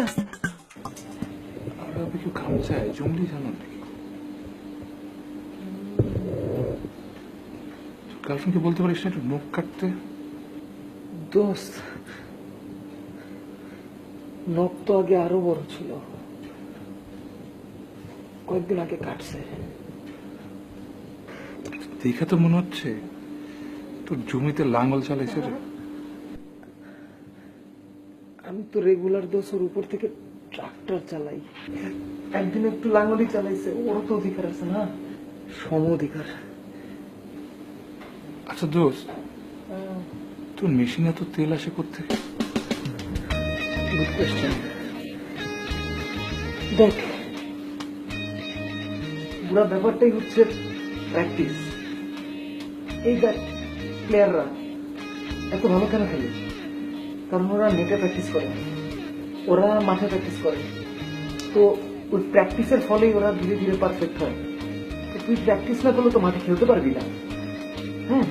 আস্তে আস্তে। আর আপনি কেউ খামচায় জঙ্গলি জানো নাকি? গার্লফ্রেন্ডকে বলতে পারিস না একটু নখ কাটতে? দোস্ত, নখ তো আগে আরো বড় ছিল, কয়েকদিন আগে কাটছে। দেখে তো মনে হচ্ছে তোর জমিতে লাঙ্গল চালাইছে রে। আমি তো রেগুলার দোষের উপর থেকে ট্রাক্টর চালাই, একদিন একটু লাঙ্গলি চালাইছে, ওর তো অধিকার আছে না, সম অধিকার। আচ্ছা দোস্ত, তোর মেশিনে এত তেল আসে কোত্থেকে? Good question. দেখ, পুরো ব্যাপারটাই হচ্ছে প্র্যাকটিস। এই দেখ, প্লেয়াররা এত ভালো কেন খেলে? কারণ ওরা নেটে প্র্যাকটিস করে, ওরা মাঠে প্র্যাকটিস করে। তো ওই প্র্যাকটিসের ফলেই ওরা ধীরে ধীরে পারফেক্ট হয়। তো তুই প্র্যাকটিস না করলে তো মাঠে খেলতে পারবি না। হ্যাঁ,